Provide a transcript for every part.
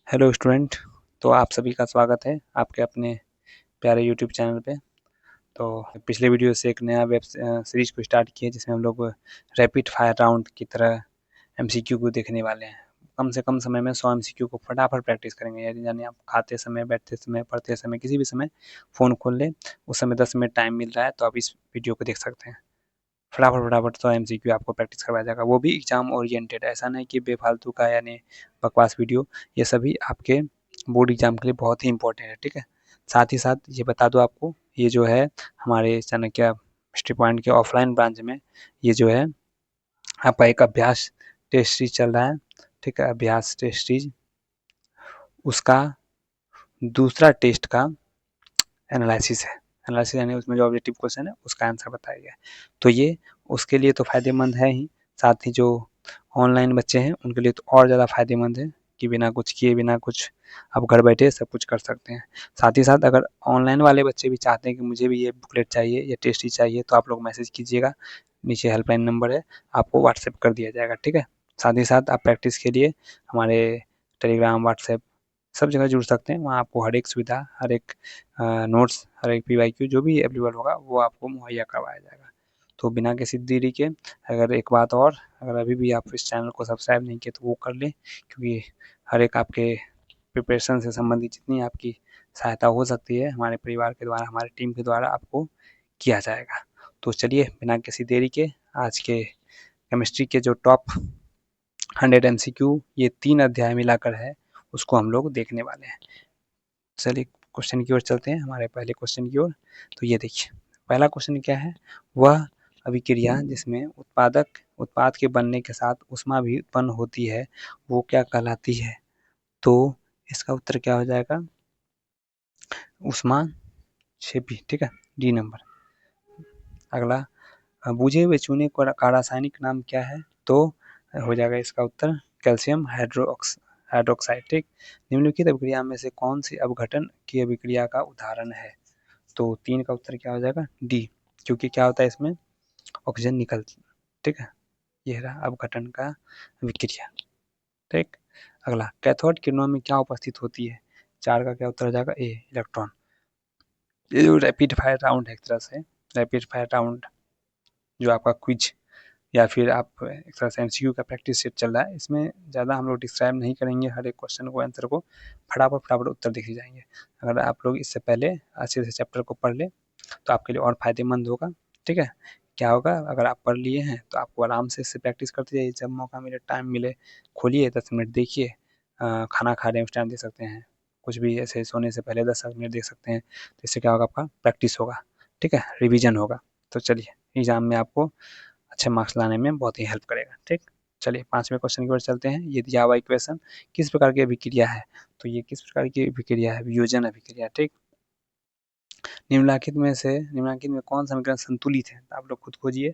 Hello student. तो आप सभी का स्वागत है आपके अपने प्यारे यूट्यूब चैनल पे। तो पिछले वीडियो से एक नया वेब सीरीज को स्टार्ट किया जिसमें हम लोग रैपिड फायर राउंड की तरह एमसीक्यू को देखने वाले हैं। कम से कम समय में 100 एमसीक्यू को फटाफट प्रैक्टिस करेंगे। यानी आप खाते समय, बैठते समय, पढ़ते समय, किसी भी समय फ़ोन खोल लें, उस समय 10 मिनट टाइम मिल रहा है तो आप इस वीडियो को देख सकते हैं। फटाफट 100 एमसीक्यू आपको प्रैक्टिस करवाया जाएगा, वो भी एग्जाम ओरिएंटेड। ऐसा नहीं कि बेफालतू का यानी बकवास वीडियो। ये सभी आपके बोर्ड एग्जाम के लिए बहुत ही इंपॉर्टेंट है, ठीक है। साथ ही साथ ये बता दो आपको, ये जो है हमारे चाणक्य हिस्ट्री पॉइंट के ऑफलाइन ब्रांच में ये जो है आपका एक अभ्यास टेस्ट सीरीज चल रहा है, ठीक है। अभ्यास टेस्ट सीरीज, उसका दूसरा टेस्ट का एनालिसिस है। एनालिसिस यानी उसमें जो ऑब्जेक्टिव क्वेश्चन है उसका आंसर बताया गया है। तो ये उसके लिए तो फायदेमंद है ही, साथ ही जो ऑनलाइन बच्चे हैं उनके लिए तो और ज़्यादा फायदेमंद है कि बिना कुछ किए, बिना कुछ आप घर बैठे सब कुछ कर सकते हैं। साथ ही साथ अगर ऑनलाइन वाले बच्चे भी चाहते हैं कि मुझे भी ये बुकलेट चाहिए, ये टेस्ट ही चाहिए, तो आप लोग मैसेज कीजिएगा, नीचे हेल्पलाइन नंबर है, आपको व्हाट्सएप कर दिया जाएगा, ठीक है। साथ ही साथ आप प्रैक्टिस के लिए हमारे टेलीग्राम, व्हाट्सएप सब जगह जुड़ सकते हैं। वहाँ आपको हर एक सुविधा, हर एक नोट्स, हर एक पीवाईक्यू जो भी अवेलेबल होगा वो आपको मुहैया करवाया जाएगा। तो बिना किसी देरी के, अगर एक बात और, अगर अभी भी आप इस चैनल को सब्सक्राइब नहीं किए तो वो कर लें, क्योंकि हर एक आपके प्रिपरेशन से संबंधित जितनी आपकी सहायता हो सकती है हमारे परिवार के द्वारा, हमारे टीम के द्वारा आपको किया जाएगा। तो चलिए बिना किसी देरी के आज के केमिस्ट्री के जो टॉप 100 एमसीक्यू ये 3 अध्याय मिलाकर है उसको हम लोग देखने वाले हैं। चलिए क्वेश्चन की ओर चलते हैं, हमारे पहले क्वेश्चन की ओर। तो ये देखिए पहला क्वेश्चन क्या है, वह अभिक्रिया जिसमें उत्पाद के बनने के साथ ऊष्मा भी उत्पन्न होती है वो क्या कहलाती है। तो इसका उत्तर क्या हो जाएगा, ऊष्मा क्षेपी, ठीक है, डी नंबर। अगला, बुझे हुए चूने का रासायनिक नाम क्या है। तो हो जाएगा इसका उत्तर कैल्शियम हाइड्रोक्साइड, ठीक। निम्नलिखित अभिक्रिया में से कौन सी अपघटन की अभिक्रिया का उदाहरण है। तो 3 का उत्तर क्या हो जाएगा, डी, क्योंकि क्या होता है इसमें ऑक्सीजन निकलती, ठीक है। ये रहा अपघटन का अभिक्रिया, ठीक। अगला, कैथोड किरणों में क्या उपस्थित होती है। 4 का क्या उत्तर हो जाएगा, ए, इलेक्ट्रॉन। ये जो रैपिड फायर राउंड है, एक तरह से रैपिड फायर राउंड जो आपका क्विज या फिर आप एक तरह से एमसीक्यू का प्रैक्टिस सेट चल रहा है, इसमें ज़्यादा हम लोग डिस्क्राइब नहीं करेंगे हर एक क्वेश्चन को, आंसर को फटाफट उत्तर देखे जाएंगे। अगर आप लोग इससे पहले अच्छे से चैप्टर को पढ़ लें तो आपके लिए और फायदेमंद होगा, ठीक है। क्या होगा, अगर आप पढ़ लिए हैं तो आपको आराम से इससे प्रैक्टिस करते जाइए, जब मौका मिले, टाइम मिले, खोलिए 10 मिनट देखिए। खाना खा रहे हैं उस टाइम देख सकते हैं, कुछ भी ऐसे सोने से पहले 10 मिनट देख सकते हैं। तो इससे क्या होगा, आपका प्रैक्टिस होगा, ठीक है, रिविजन होगा। तो चलिए एग्जाम में आपको अच्छे मार्क्स लाने में बहुत ही हेल्प करेगा, ठीक। चलिए 5वें क्वेश्चन की ओर चलते हैं। ये दिया हुआ इक्वेशन किस प्रकार की अभिक्रिया है। तो ये किस प्रकार की अभिक्रिया है, वियोजन अभिक्रिया, ठीक। निम्नलिखित में कौन सा समीकरण संतुलित है। आप लोग खुद खोजिए,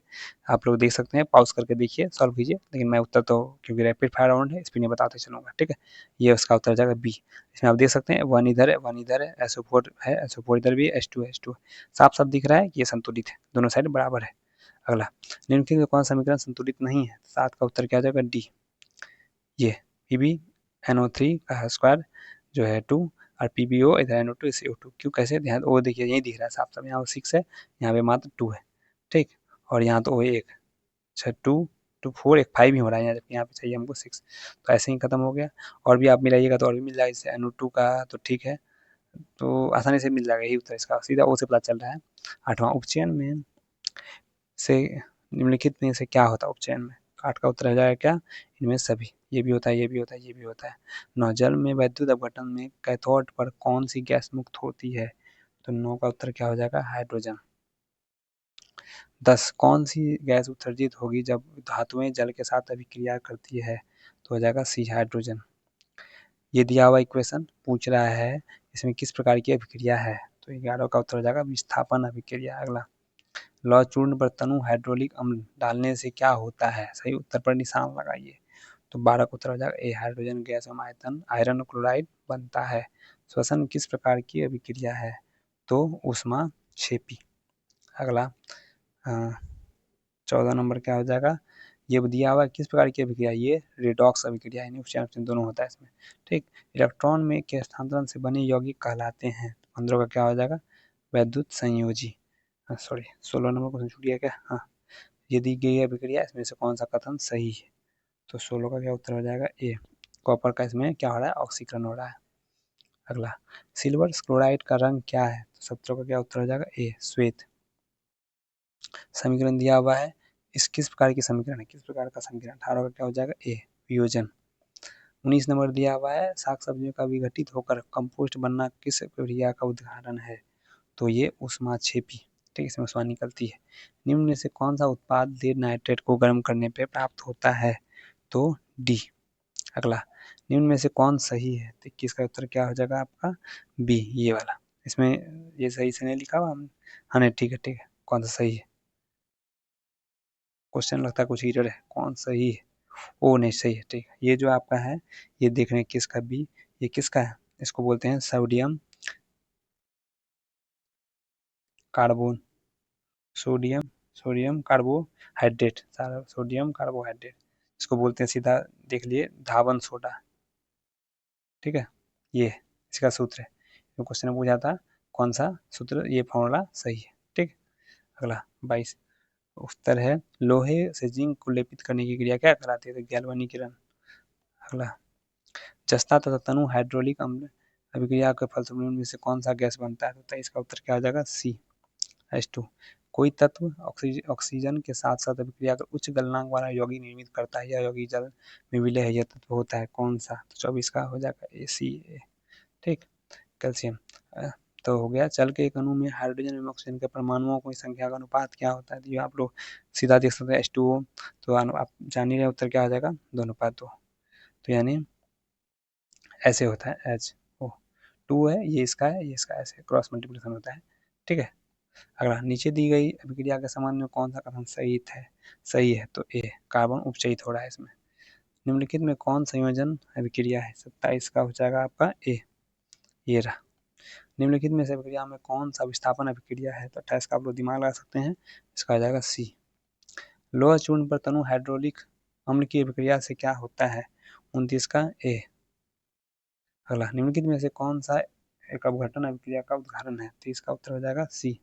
आप लोग देख सकते हैं, पॉज करके देखिए, सॉल्व कीजिए, लेकिन मैं उत्तर तो क्योंकि रैपिड फायर राउंड है इस पर नहीं बताते चलूंगा, ठीक है। ये उसका उत्तर जाएगा बी। इसमें आप देख सकते हैं 1 इधर है, 1 इधर है, SO4 है, SO4 इधर भी है, H2 साफ साफ दिख रहा है कि ये संतुलित है, दोनों साइड बराबर है। अगला, निम्नलिखित में कौन सा समीकरण संतुलित नहीं है। 7 का उत्तर क्या जाएगा, डी। ये PbNO3 का स्क्वायर जो है 2 और PbO इधर NO2 इसे O2, क्यों, कैसे, ध्यान, वो देखिए यही दिख रहा है साफ साफ, यहाँ 6 है, यहाँ पे मात्र 2 है, ठीक। और यहाँ तो वो 1, अच्छा 2 2 4 एक 5 ही हो रहा है यहाँ, जबकि यहाँ पे चाहिए हमको 6। तो ऐसे ही खत्म हो गया। और भी आप मिलाइएगा तो और भी मिल जाएगा, जैसे NO2 का तो ठीक है, तो आसानी से मिल जाएगा, यही उत्तर इसका सीधा ओ से पता चल रहा है। 8वां, उपचयन में से निम्नलिखित में से क्या होता है उपचयन में। 8 का उत्तर हो जाएगा क्या, इनमें सभी, ये भी होता है, ये भी होता है, ये भी होता है। 9, जल में वैद्युत अपघटन में कैथोड पर कौन सी गैस मुक्त होती है। तो 9 का उत्तर क्या हो जाएगा, हाइड्रोजन। 10, कौन सी गैस उत्सर्जित होगी जब धातुएं जल के साथ अभिक्रिया करती है। तो हो जाएगा सी, हाइड्रोजन। ये दिया हुआ इक्वेशन पूछ रहा है इसमें किस प्रकार की अभिक्रिया है। तो 11 का उत्तर हो जाएगा विस्थापन अभिक्रिया। अगला, लौह चूर्ण पर तनु हाइड्रोलिक अम्ल डालने से क्या होता है। सही उत्तर पर निशान लगाइए। तो 12 का उत्तर हो जाएगा ए, हाइड्रोजन गैस एवं आयरन क्लोराइड बनता है। श्वसन किस प्रकार की अभिक्रिया है। तो ऊष्मा क्षेपी। अगला, 14 नंबर क्या हो जाएगा, ये दिया हुआ किस प्रकार की अभिक्रिया, ये रेडॉक्स अभिक्रिया यानी उपचयन दोनों होता है इसमें। ठीक, इलेक्ट्रॉन में के स्थानांतरण से बने यौगिक कहलाते हैं। 15 का क्या हो जाएगा, वैद्युत संयोजी। सॉरी 16 नंबर क्वेश्चन छूट गया क्या, हाँ। ये दी गई अभिक्रिया, इसमें से कौन सा कथन सही है, तो 16 का क्या उत्तर हो जाएगा ए, कॉपर का इसमें क्या हो रहा है, ऑक्सीकरण हो रहा है। अगला, सिल्वर क्लोराइड का रंग क्या है, तो 17 का क्या उत्तर हो जाएगा ए, श्वेत। समीकरण दिया हुआ है, इस किस प्रकार की समीकरण है, किस प्रकार का समीकरण, 18 का क्या हो जाएगा ए, वियोजन। 19 नंबर दिया हुआ है, साग सब्जियों का विघटित होकर कंपोस्ट बनना किस प्रक्रिया का उदाहरण है, तो ये उष्माक्षेपी। ठीक, इसमें उष्मा निकलती है। निम्न में से कौन सा उत्पाद लेड नाइट्रेट को गर्म करने पर प्राप्त होता है, तो डी। अगला, निम्न में से कौन सही है, तो 21 का उत्तर क्या हो जाएगा आपका बी, ये वाला। इसमें ये सही से नहीं लिखा हुआ, हाँ नहीं ठीक है ठीक है, कौन सा सही है, क्वेश्चन लगता है कुछ एरर है, कौन सही है, ओ नहीं सही है, ठीक है। ये जो आपका है, ये देख रहे हैं किसका बी, ये किसका है, इसको बोलते हैं sodium carbon, sodium sodium carbohydrate, sodium carbohydrate, इसको बोलते हैं सीधा देख लिए धावन सोडा। ठीक है, ये इसका सूत्र है, तो क्वेश्चन में पूछा था कौन सा सूत्र, ये फॉर्मूला सही है। ठीक, अगला 22 उत्तर है, लोहे से जिंक को लेपित करने की क्रिया क्या कहलाती है, तो गैल्वेनीकरण। अगला, जस्ता तथा तनु हाइड्रोलिक अम्ल अभिक्रिया के फलस्वरूप में से कौन सा गैस बनता है, तो इसका उत्तर क्या हो जाएगा सी, H2। कोई तत्व ऑक्सीजन के साथ साथ अभिक्रिया कर उच्च गलनांक वाला यौगिक निर्मित करता है, यह यौगिक जल में विलय है, यह तत्व होता है कौन सा, तो 24 का हो जाएगा ए, सी ए। ठीक, कैल्शियम। तो हो गया, चल के एक अणु में हाइड्रोजन एवं ऑक्सीजन के परमाणुओं की संख्या का अनुपात क्या होता है, तो ये आप लोग सीधा देख सकते हैं H2O, तो आप जान ही रहे उत्तर क्या हो जाएगा 2:2, तो यानी ऐसे होता है एच ओ, 2 है ये इसका है, ये इसका, ऐसे क्रॉस मल्टीप्लिकेशन होता है। ठीक है, अगला, नीचे दी गई अभिक्रिया के संबंध में कौन सा कथन सही है, तो ए, कार्बन उपचयित हो रहा है इसमें। निम्नलिखित में कौन संयोजन अभिक्रिया है, 27 का हो जाएगा आपका ए, ये रहा। निम्नलिखित में से अभिक्रिया में कौन सा विस्थापन अभिक्रिया है, तो 28 का आप लोग दिमाग लगा सकते हैं, इसका आ जाएगा सी। लोहा चूर्ण पर तनु हाइड्रोलिक अम्ल की अभिक्रिया से क्या होता है, 29 का ए। अगला, निम्नलिखित में से कौन सा एक अपघटन अभिक्रिया का उदाहरण है, तो इसका उत्तर हो जाएगा सी।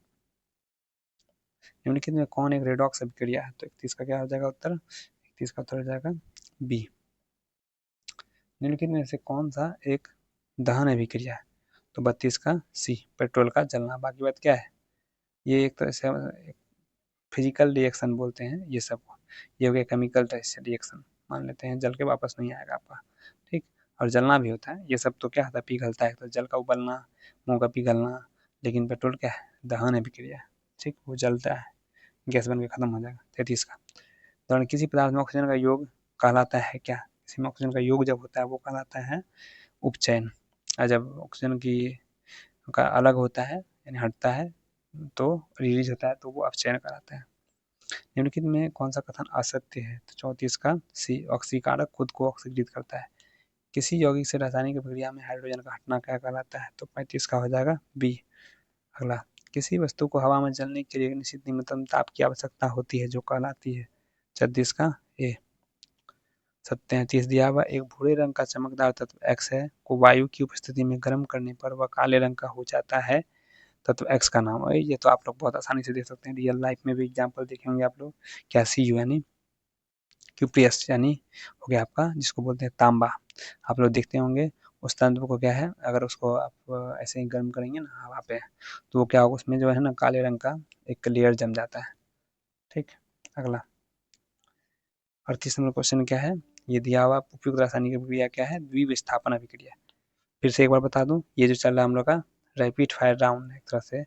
निम्नलिखित में कौन एक रेडॉक्स अभिक्रिया है, तो 31 का क्या हो जाएगा उत्तर, 31 का उत्तर हो जाएगा बी। निम्नलिखित में से कौन सा एक दहन अभिक्रिया है, तो 32 का सी, पेट्रोल का जलना। बाकी बात क्या है, ये एक तरह से फिजिकल रिएक्शन बोलते हैं ये सब, ये हो गया केमिकल रिएक्शन, मान लेते हैं जल के वापस नहीं आएगा आपका। ठीक, और जलना भी होता है, ये सब तो क्या होता है पिघलता है, तो जल का उबलना, मुँह का पिघलना, लेकिन पेट्रोल क्या है दहन अभिक्रिया। ठीक, वो जलता है, गैस बन के खत्म हो जाएगा। 33 का, तो किसी पदार्थ में ऑक्सीजन का योग कहलाता है क्या, किसी में ऑक्सीजन का योग जब होता है वो कहलाता है उपचयन, और जब ऑक्सीजन की का अलग होता है यानी हटता है तो रिलीज होता है, तो वो अपचयन कहलाता है। निम्नलिखित में कौन सा कथन असत्य है, तो 34 का सी, ऑक्सीकारक खुद को ऑक्सीकृत करता है। किसी यौगिक से रासायनिक प्रक्रिया में हाइड्रोजन का हटना क्या कहलाता है, तो 35 का हो जाएगा बी। अगला, किसी वस्तु को हवा में जलने के लिए निश्चित न्यूनतम ताप की आवश्यकता होती है, जो कहलाती है 36 का ए। 37 दिया हुआ, एक भूरे रंग का चमकदार तत्व एक्स है को वायु की उपस्थिति में गर्म करने पर वह काले रंग का हो जाता है, तत्व एक्स का नाम है। ये तो आप लोग बहुत आसानी से देख सकते हैं, रियल लाइफ में भी एग्जाम्पल देखे होंगे आप लोग, क्या सी यू यानी क्यूप्रियस यानी हो गया आपका जिसको बोलते हैं तांबा, आप लोग देखते होंगे उस तंत्र को क्या है, अगर उसको आप ऐसे ही गर्म करेंगे ना हवा पे, तो वो क्या होगा उसमें जो है ना काले रंग का एक लेयर जम जाता है। ठीक, अगला 38 नंबर क्वेश्चन क्या है, ये दिया हुआ उपयुक्त रासायनिक अभिक्रिया क्या है, द्विविस्थापन अभिक्रिया। फिर से एक बार बता दूं, ये जो चल रहा है हम लोग का रैपिड फायर राउंड, एक तरह से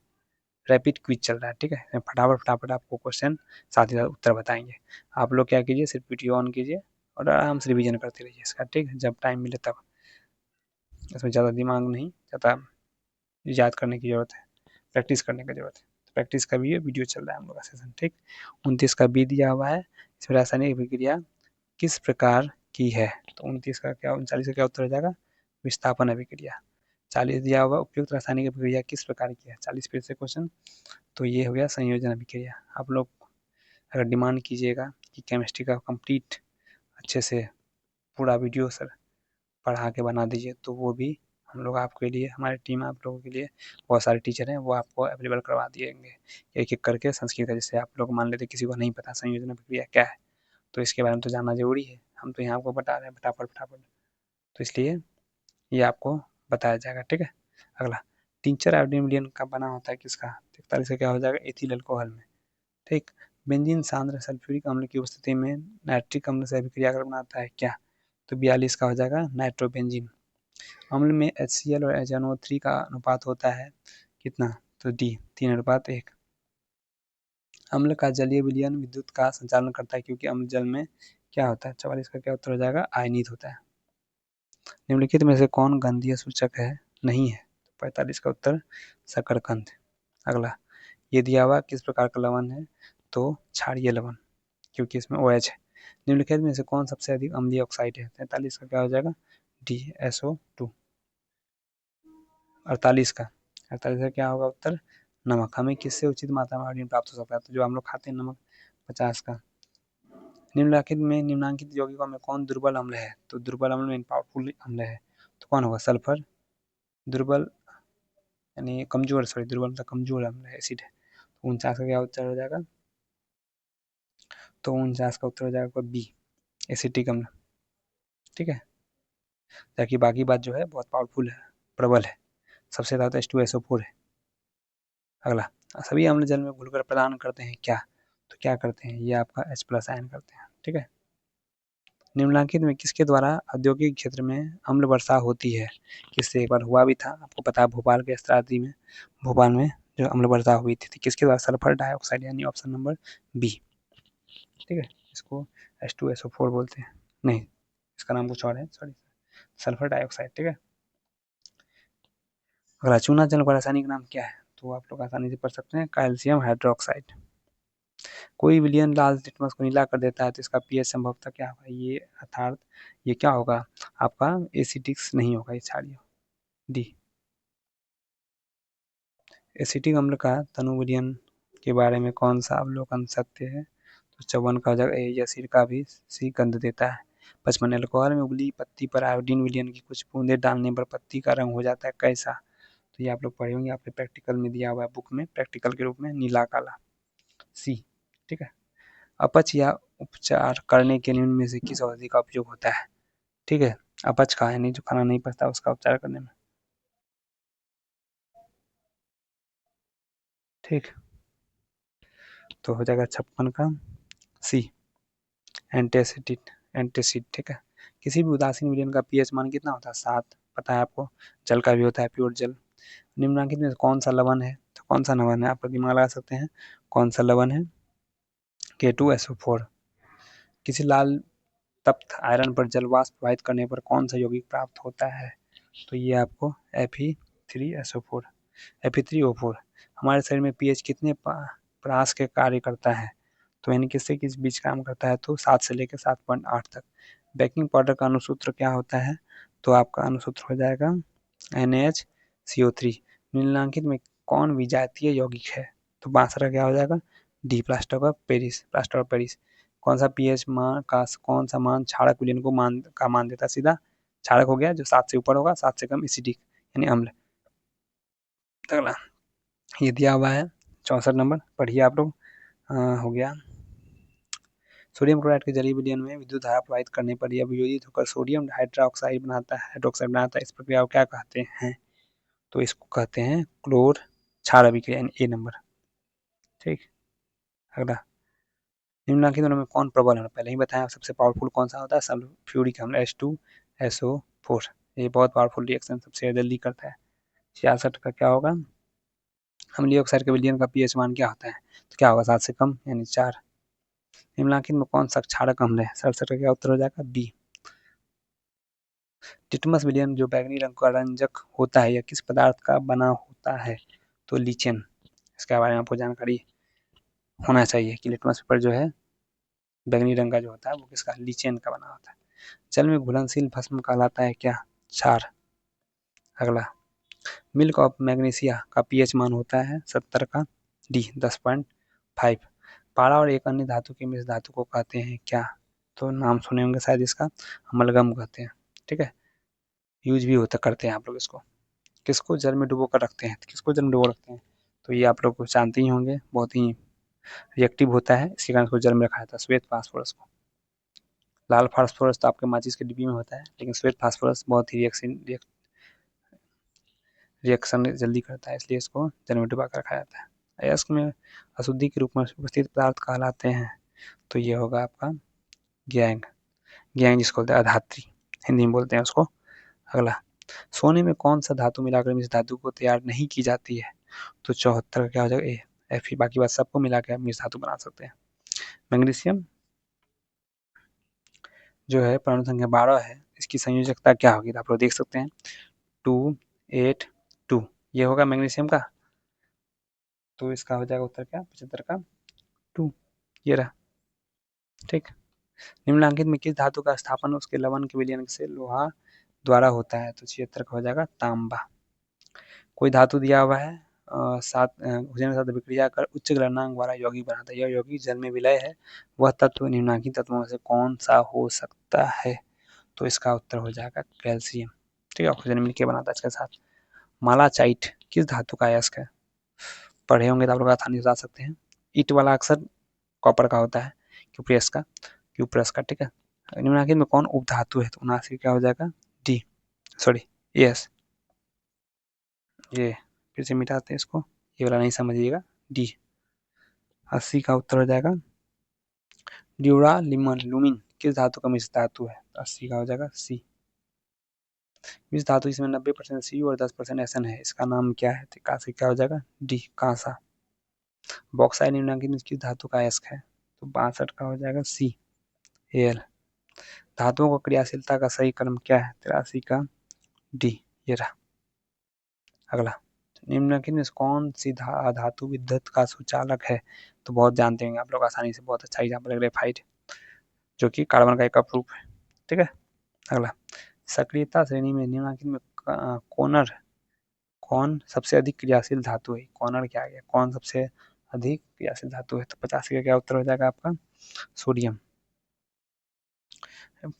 रैपिड क्विज चल रहा है। ठीक है, फटाफट फटाफट आपको क्वेश्चन साथ ही साथ उत्तर बताएंगे। आप लोग क्या कीजिए, सिर्फ वीडियो ऑन कीजिए और आराम से रिवीजन करते रहिए इसका। ठीक है, जब टाइम मिले तब, इसमें ज़्यादा दिमाग नहीं, ज़्यादा याद करने की ज़रूरत है, प्रैक्टिस करने की ज़रूरत है। तो प्रैक्टिस का भी ये वीडियो चल रहा है हम लोग का सेशन। ठीक, 29 का बी दिया हुआ है, इसमें रासायनिक अभिक्रिया किस प्रकार की है, तो 29 का क्या, 39 का क्या उत्तर हो जाएगा, विस्थापन अभिक्रिया। 40 दिया हुआ, उपयुक्त रासायनिक अभिक्रिया किस प्रकार की है, 40 फिर से क्वेश्चन, तो ये हो गया संयोजन अभिक्रिया। आप लोग अगर डिमांड कीजिएगा कि केमिस्ट्री का कंप्लीट अच्छे से पूरा वीडियो सर पढ़ा के बना दीजिए, तो वो भी हम लोग आपके लिए, हमारी टीम आप लोगों के लिए, बहुत सारे टीचर हैं वो आपको अवेलेबल करवा दिएंगे एक एक करके संस्कृत का। जैसे आप लोग मान लेते किसी को नहीं पता संयोजना प्रक्रिया क्या है, तो इसके बारे में तो जानना जरूरी है, हम तो यहाँ आपको बता रहे हैं फटाफट फटाफट, तो इसलिए ये आपको बताया जाएगा। ठीक है। अगला, टिंचर आयोडीन विलयन का बना होता है किसका? 43 का क्या हो जाएगा? एथिल अल्कोहल में। ठीक। बेंजीन सांद्र सल्फ्यूरिक अम्ल की उपस्थिति में नाइट्रिक अम्ल से अभिक्रिया कर बनाता है क्या? तो 42 का हो जाएगा नाइट्रोबेंजीन। अम्ल में HCl और HNO3 का अनुपात होता है कितना? तो D 3:1। अम्ल का जलीय विलयन विद्युत का संचालन करता है क्योंकि अम्ल जल में क्या होता है? 44 का क्या उत्तर हो जाएगा? आयनित होता है। निम्नलिखित में से कौन गंधीय सूचक है? नहीं है। 45 का उत्तर शकरकंद। अगला, ये दिया हुआ किस प्रकार का लवण है? तो क्षारीय लवण, क्योंकि इसमें OH है। निम्नलिखित में से कौन सबसे अधिक अम्लीय ऑक्साइड है? 43 का क्या हो जाएगा? D SO2। 48 का क्या होगा उत्तर? नमक। हमें किससे उचित मात्रा में आयोडीन प्राप्त हो सकता है? तो जो हम लोग खाते हैं नमक। 50 का। निम्नांकित यौगिकों में कौन दुर्बल अम्ल है? तो दुर्बल अम्ल में पावरफुल अम्ल है, तो कौन होगा? सल्फर। दुर्बल यानी कमजोर, सॉरी दुर्बल मतलब कमजोर अम्ल है, एसिड है। 49 का क्या उत्तर हो जाएगा? तो 49 का उत्तर हो जाएगा B एसिटिक अम्ल। ठीक है। ताकि बाकी बात जो है बहुत पावरफुल है, प्रबल है, सबसे ज़्यादा H2SO4 है। अगला, सभी अम्ल जल में घुलकर प्रदान करते हैं क्या? तो क्या करते हैं? ये आपका H+ आयन करते हैं। ठीक है। निम्नलिखित में किसके द्वारा औद्योगिक क्षेत्र में अम्ल वर्षा होती है? किससे? एक बार हुआ भी था, आपको पता है भोपाल के स्त्रादी में, भोपाल में जो अम्ल वर्षा हुई थी किसके द्वारा? सल्फर डाइऑक्साइड, यानी ऑप्शन नंबर B। ठीक है। इसको H2SO4 बोलते हैं, नहीं इसका नाम कुछ और है, सॉरी, सल्फर डाइऑक्साइड। ठीक है। अगला, चूना जल का रासायनिक नाम क्या है? तो आप लोग आसानी से पढ़ सकते हैं, कैल्शियम हाइड्रोक्साइड। कोई विलयन लाल लिटमस को नीला कर देता है तो इसका पीएच संभवतः क्या होगा? ये अर्थात ये क्या होगा आपका? एसिडिक्स नहीं होगा, ये क्षारीय। डी। एसिटिक अम्ल का तनु विलयन के बारे में कौन सा अवलोकन सत्य है? तो 54 का हो जाएगा ए। या सिरका भी सी गंध देता है। 55, अल्कोहल में उबली पत्ती पर आयोडीन विलयन की कुछ बूंदे डालने पर पत्ती का रंग हो जाता है कैसा? तो ये आप लोग पढ़े होंगे, आपके प्रैक्टिकल में दिया हुआ है बुक में, प्रैक्टिकल के रूप में, नीला काला। सी। ठीक है। अपच या उपचार करने के निम्न में से किस औषधि का उपयोग होता है? ठीक है। अपच का, यानी जो खाना नहीं पचता उसका उपचार करने में। ठीक। तो हो जाएगा 56 का सी एंटासिड। एंटासिड। ठीक है। किसी भी उदासीन विलयन का पीएच मान कितना होता है? 7। पता है आपको। जल का भी होता है, प्योर जल। निम्नलिखित में कौन सा लवण है? तो कौन सा लवण है? आप लोग दिमाग लगा सकते हैं, कौन सा लवण है? K2SO4। किसी लाल तप्त आयरन पर जल वाष्प प्रवाहित करने पर कौन सा यौगिक प्राप्त होता है? तो ये आपको Fe3SO4, Fe3O4। हमारे शरीर में पीएच कितने परास के कार्य करता है? तो यानी किससे किस बीच काम करता है? तो 7 से लेकर 7.8 तक। बेकिंग पाउडर का अनुसूत्र क्या होता है? तो आपका अनुसूत्र हो जाएगा NaHCO3। निम्नलिखित में कौन विजातीय यौगिक है? तो 62 का क्या हो जाएगा? D plaster of Paris. Plaster of Paris. कौन सा पीएच मान का कौन सा मान क्षारक विलयन को मान देता है? सीधा क्षारक हो गया, जो 7 से ऊपर होगा, 7 से कम एसिडिक यानी अम्ल। अगला, ये दिया हुआ है 64 नंबर, पढ़िए आप लोग। हो गया, सोडियम क्लोराइड के जलीय विलयन में विद्युत धारा प्रवाहित करने पर यह वियोजित होकर सोडियम हाइड्रोक्साइड बनाता है। इस प्रक्रिया को क्या कहते हैं? तो इसको कहते हैं क्लोर क्षार अभिक्रिया, यानी A नंबर। ठीक। अगला, निम्नलिखित में कौन प्रबल है? पहले ही बताया, सबसे पावरफुल कौन सा होता है? सल्फ्यूरिक अम्ल H2SO4। ये बहुत पावरफुल रिएक्शन सबसे जल्दी करता है। 66 का क्या होगा? अम्लीय ऑक्साइड के विलयन का पीएच मान क्या होता है? तो क्या होगा? 7 से कम, यानी 4। निम्नलिखित में कौन सा क्षारक अम्ल है? 67 का क्या उत्तर हो जाएगा? B। लिटमस विलयन जो बैंगनी रंग का रंजक होता है, यह किस पदार्थ का बना होता है? तो लीचेन। इसके बारे में आपको जानकारी होना चाहिए कि लिटमस पेपर जो है बैंगनी रंग का जो होता है वो किसका? लीचेन का बना होता है। जल में घुलनशील भस्म कहलाता है क्या? क्षार। अगला, मिल्क ऑफ मैग्नीशिया का पीएच मान होता है 70 का D 10.5। पारा और एक अन्य धातु के मिश्र धातु को कहते हैं क्या? तो नाम सुने होंगे शायद इसका, अमलगम कहते हैं। ठीक है, यूज भी होता करते हैं आप लोग इसको। किसको जल में डुबो कर रखते हैं, किसको जल में डुबो रखते हैं? तो ये आप लोग जानते ही होंगे, बहुत ही रिएक्टिव होता है, इसके कारण इसको जल में रखा जाता है, श्वेत फास्फोरस को। लाल फास्फोरस तो आपके माचिस के डिब्बी में होता है, लेकिन श्वेत फास्फोरस बहुत ही रिएक्शन जल्दी करता है, इसलिए इसको जल में डुबा कर रखा जाता है। अयस्क में अशुद्धि के रूप में उपस्थित पदार्थ कहलाते हैं, तो ये होगा आपका गैंग। गैंग जिसको बोलते हैं अधात्री, हिंदी में बोलते हैं उसको। अगला, सोने में कौन सा धातु मिलाकर मिश्र धातु को तैयार नहीं की जाती है? तो 74 का क्या हो जाएगा? ए। एफ ही, बाकी बात सबको मिला के आप मिश्र धातु बना सकते हैं। मैग्नीशियम जो है परमाणु संख्या 12 है, इसकी संयोजकता क्या होगी? तो आप लोग देख सकते हैं 282, ये होगा मैग्नीशियम का। तो इसका हो जाएगा उत्तर क्या? 75 का 2, ये रहा। ठीक, निम्नलिखित में किस धातु का स्थापन उसके लवण के विलयन से लोहा द्वारा होता है? तो 76 का हो जाएगा तांबा। कोई धातु दिया हुआ है, भोजन के साथ विक्रिया कर उच्च गलनांक वाला यौगिक बनाता है, यह यौगिक जल में विलय है, वह तत्व निम्नलिखित तत्वों में से कौन सा हो सकता है? तो इसका उत्तर हो जाएगा कैल्शियम। ठीक है, ऑक्सीजन मिलकर बनाता है इसके साथ। मालाचाइट किस धातु का अयस्क है? पढ़े होंगे तो आप लोग आसानी से बता सकते हैं। ईट वाला अक्सर कॉपर का होता है, क्यूप्रियस का, क्यूप्रस का। ठीक है, निम्नलिखित में कौन उपधातु है? तो 79 क्या हो जाएगा? डी, सॉरी यस, ये फिर से मिटाते हैं इसको, ये वाला नहीं समझिएगा। डी, 80 का उत्तर हो जाएगा। ड्यूरालिमन लुमिन किस धातु का मिश्र धातु है? 80 का हो जाएगा सी। मिश्र धातु इसमें 90% सी और 10% एसन है, इसका नाम क्या है? तो कांसा क्या हो जाएगा? डी, कांसा। बॉक्साइट निम्नलिखित में किस धातु का अयस्क है? तो 62 का हो जाएगा सी, एल। धातुओं को क्रियाशीलता का सही क्रम क्या है? 83 का डी, ये रहा। अगला, निम्नलिखित में कौन सी धातु विद्युत का सुचालक है? तो बहुत जानते होंगे आप लोग आसानी से, बहुत अच्छा एग्जाम्पल है ग्रेफाइट, जो कि कार्बन का एक अपरूप है। ठीक है, अगला, सक्रियता श्रेणी में निम्नलिखित में कौन सबसे अधिक क्रियाशील धातु है? कॉनर क्या आ गया? कौन सबसे अधिक क्रियाशील धातु है? तो 85 का क्या उत्तर हो जाएगा आपका? सोडियम।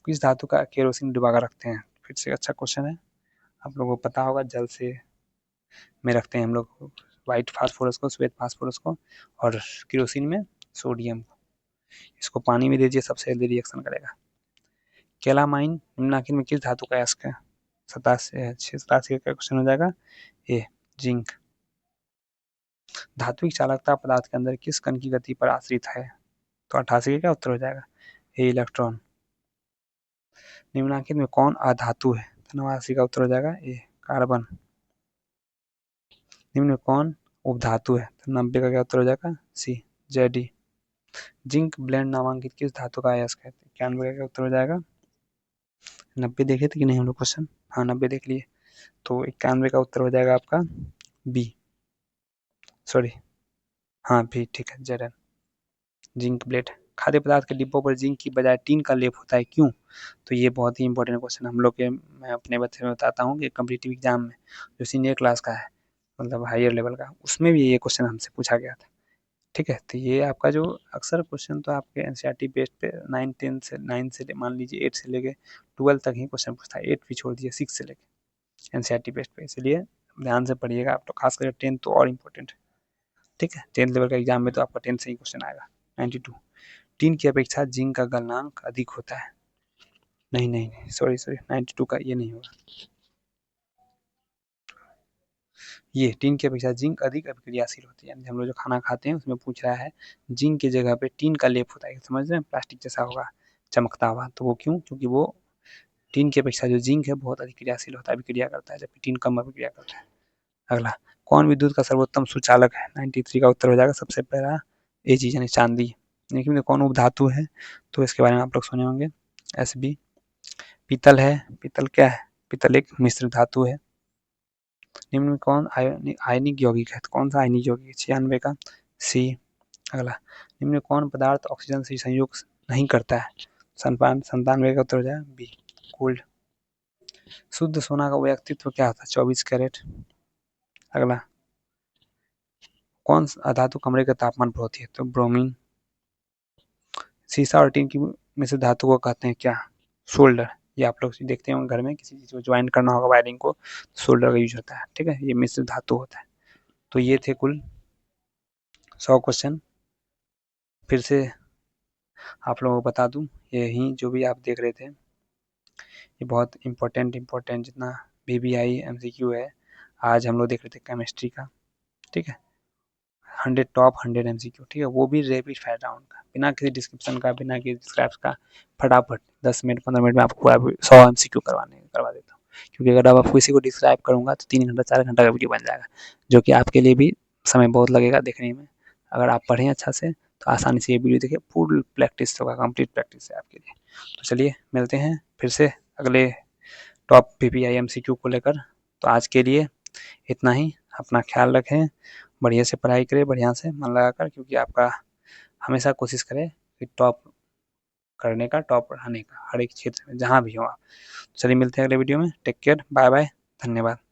किस धातु का केरोसिन डुबा कर रखते हैं? फिर से अच्छा क्वेश्चन है, आप लोगों को पता होगा, जल से में रखते हैं हम लोग व्हाइट फास्फोरस को, श्वेत फास्फोरस को, और केरोसिन में सोडियम को। इसको पानी में दीजिए, सबसे जल्दी रिएक्शन करेगा। कैलामाइन निम्नलिखित में किस धातु का अयस्क है? 87 का क्वेश्चन हो जाएगा ए, जिंक। धात्विक चालकता पदार्थ के अंदर किस कण की गति पर आश्रित है? तो 88 का क्या उत्तर हो जाएगा? ए, इलेक्ट्रॉन। निम्नलिखित में कौन अधातु है? तो 89 का उत्तर हो जाएगा ए, कार्बन। निम्न में कौन उपधातु है? तो 90 का क्या उत्तर हो जाएगा? सी, जेडी। जिंक ब्लेंड नामांकित किस धातु का अयस्क है? 91 का क्या उत्तर हो जाएगा? 90 देखे थे कि नहीं हम लोग क्वेश्चन? हाँ, 90 देख लिए। तो 91 का उत्तर हो जाएगा आपका बी, सॉरी, हाँ बी, ठीक है, जेड। Zinc blende. खाद्य पदार्थ के डिब्बों पर जिंक की बजाय टीन का लेप होता है, क्यों? तो ये बहुत ही इंपॉर्टेंट क्वेश्चन हम लोग के, मैं अपने बच्चे में बताता हूँ कि कॉम्पिटिटिव एग्जाम में जो सीनियर क्लास का है, मतलब हायर लेवल का, उसमें भी ये क्वेश्चन हमसे पूछा गया था। ठीक है, तो ये आपका जो अक्सर क्वेश्चन तो आपके एनसीईआरटी बेस्ड पे 9 से मान लीजिए 8 से लेके 12 तक ही क्वेश्चन पूछता है, 8 भी छोड़ दिए, 6 से लेके एनसीईआरटी बेस्ड पे, इसलिए ध्यान से पढ़िएगा आप, तो खास करके 10 तो और इम्पोर्टेंट है। ठीक है, 10th लेवल का एग्जाम में तो आपका 10 से ही क्वेश्चन आएगा। 92, टीन की अपेक्षा जिंक का गलनांक अधिक होता है। नहीं नहीं नहीं, सॉरी 92 का ये नहीं होगा, ये टीन की अपेक्षा जिंक अधिक अभिक्रियाशील होती है। हम लोग जो खाना खाते हैं उसमें पूछ रहा है, जिंक की जगह पे टीन का लेप होता है, समझ रहे हैं, प्लास्टिक जैसा होगा, चमकता हुआ, तो वो क्यों? क्योंकि वो टीन की अपेक्षा जो जिंक है बहुत अधिक क्रियाशील होता है, अभिक्रिया करता है, जबकि टीन कम अभिक्रिया करता है। अगला, कौन विद्युत का सर्वोत्तम सुचालक है? 93 का उत्तर हो जाएगा सबसे पहला ए चीज, यानी चांदी। लेकिन कौन उपधातु है? तो इसके बारे में आप लोग सुने होंगे, एस बी। पीतल है, पीतल क्या है? पीतल एक मिश्र धातु है। निम्न में कौन आयनिक यौगिक है? तो कौन सा आयनिक यौगिक है? 96 का सी। अगला, निम्न में कौन पदार्थ ऑक्सीजन से संयोग नहीं करता है? 97 का उत्तर हो जाएगा बी, गोल्ड। शुद्ध सोना का व्यक्तित्व क्या होता है? 24 कैरेट। अगला, कौन सा धातु कमरे के तापमान पर होती है? तो ब्रोमीन। सीसा और टीन की मिश्र धातु को कहते हैं क्या? सोल्डर। ये आप लोग देखते होंगे घर में किसी चीज़ को ज्वाइन करना होगा वायरिंग को, सोल्डर का यूज होता है, ठीक है। ये मिश्र धातु होता है। तो ये थे कुल 100 क्वेश्चन। फिर से आप लोगों को बता दूं, यही जो भी आप देख रहे थे ये बहुत इम्पोर्टेंट जितना VBI MCQ है, आज हम लोग देख रहे थे केमिस्ट्री का, ठीक है। 100 टॉप 100 MCQ, ठीक है, वो भी रैपिड फायर राउंड का, बिना किसी डिस्क्रिप्शन का, बिना किसी स्क्रैप्स का, फटाफट 10 मिनट 15 मिनट में आपको 100 MCQ करवा देता हूँ। क्योंकि अगर आप किसी को डिस्क्राइब करूँगा तो 3 घंटा 4 घंटा का वीडियो बन जाएगा, जो कि आपके लिए भी समय बहुत लगेगा देखने में। अगर आप पढ़ें अच्छा से तो आसानी से ये वीडियो देखिए, फुल प्रैक्टिस होगा, कंप्लीट प्रैक्टिस है आपके लिए। तो चलिए मिलते हैं फिर से अगले टॉप VBI MCQ को लेकर। तो आज के लिए इतना ही। अपना ख्याल रखें, बढ़िया से पढ़ाई करें, बढ़िया से मन लगाकर, क्योंकि आपका हमेशा कोशिश करें कि टॉप करने का, टॉप पढ़ाने का, हर एक क्षेत्र में जहाँ भी हो आप। चलिए मिलते हैं अगले वीडियो में। टेक केयर, बाय बाय, धन्यवाद।